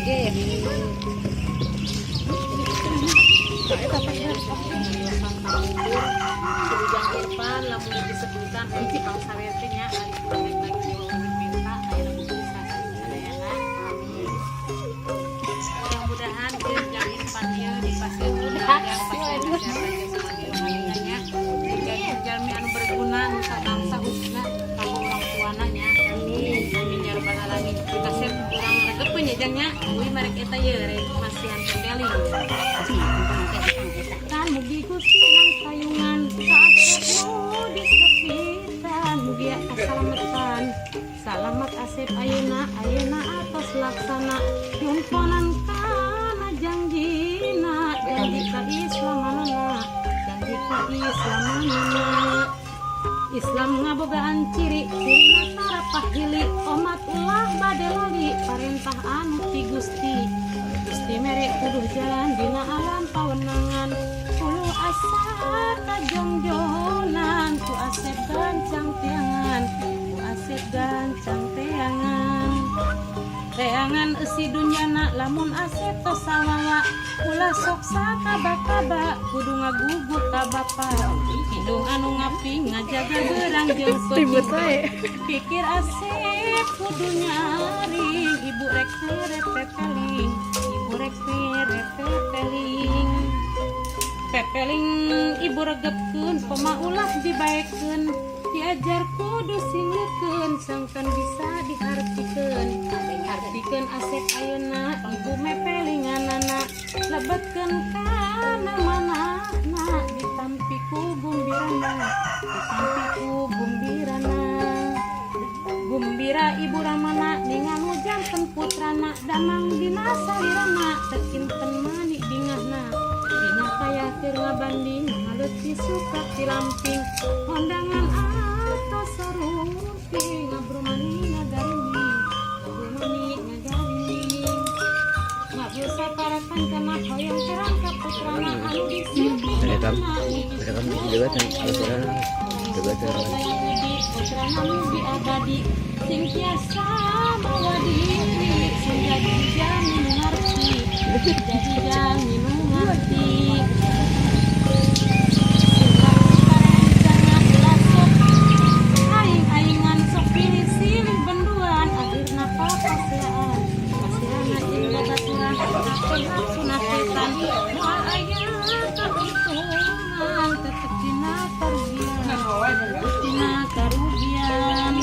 ge. Ujang Irfan lamun disebutkan principal sawertenya lagi minta aya bisa sadayana. Mudah-mudahan Ujang Irfan ieu dipasieun yang jalmi anu berguna nu sabangsa khususna kanggo urang tuana nya. Amin. Amin ya rabbal alamin. Kasep urang regepeun nya jang nya. Uwi marek eta ye rek masihan tempeling. Kan mugi Gusti nang sayungan saasepmu disepitan dia kasalametan. Salamat asep ayeuna atas laksana nyumponan kana janjina janji ka islamanana janji ka islamanana. Islam ngabogaan ciri mata pahili umat ulah bade lali parentah anu ti Gusti mere kudu jalan dina alam pawenangan ulu asa kajongjonan ku asep gancang teangan teangan esi dunyana lamun asep tos sawawa ulah sok sakaba-kaba kudu ngagugu ka bapa hidung anu ngaping ngajaga berang jeung ribut wae pikir asep kudu nyaring ibu rek pepeling ibu regepkeun poma ulah dibaekeun diajar kudu singeukeun sangkan bisa dihartikeun asep ayeuna ibu mepelinganana lebetkeun kana manahna ditampi ku gumbira ibu ramana ningan hujankeun putrana damang dina salirana tekinten mani dingahna dina kaya keur ngabanding ngaleuti suka ti lamping kondangan atos sarumpi ngabrumani ngagaring ngabeusa parakan kana hoyong terang ka putrana anu Rekam juga kan putrana mimpi abadi sing tiasa mawa diri sing jadi jamin ngerti aing-aingan sok pilih-silih benduan akhirna pakasiaan kasiana jeung baturan sunah setan moal aya kahitungan tetep dina karugian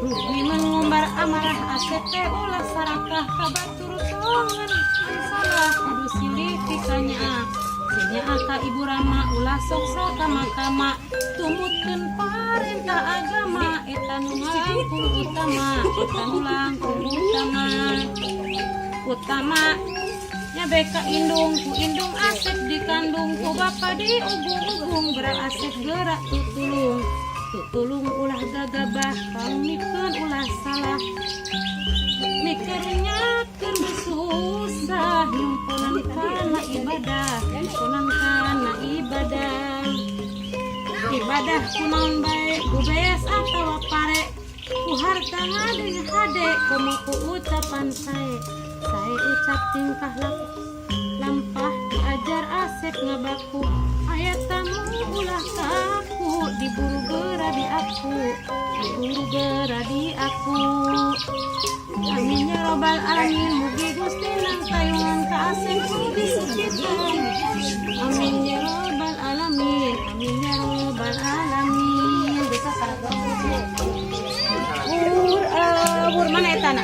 rugi mengumbar amarah asep ulah sarakah ka batur songan salah kudu silih pikanya ka ibu rama ulah sok sakama-kama tumutkeun parentah agama eta nu langkung utama nya beka indung ku indung asep dikandung ku bapa diubung-ubung berat asep gerak tutulung ulah gagabah pamikeun ulah salah mikirnya keur susah himpunan kana ibadah kunaon bae ku beas atawa pare ku harta ngade hade komo ku ucapan sae ucap tingkah laku lampah diajar asep ngabaku ayat tamu ulah kaku diburu gera di aku amin ya robbal alamin mugi Gusti nang tayungan ka asep kudu sucikan amin ya robbal alamin bisa sareng mana eta na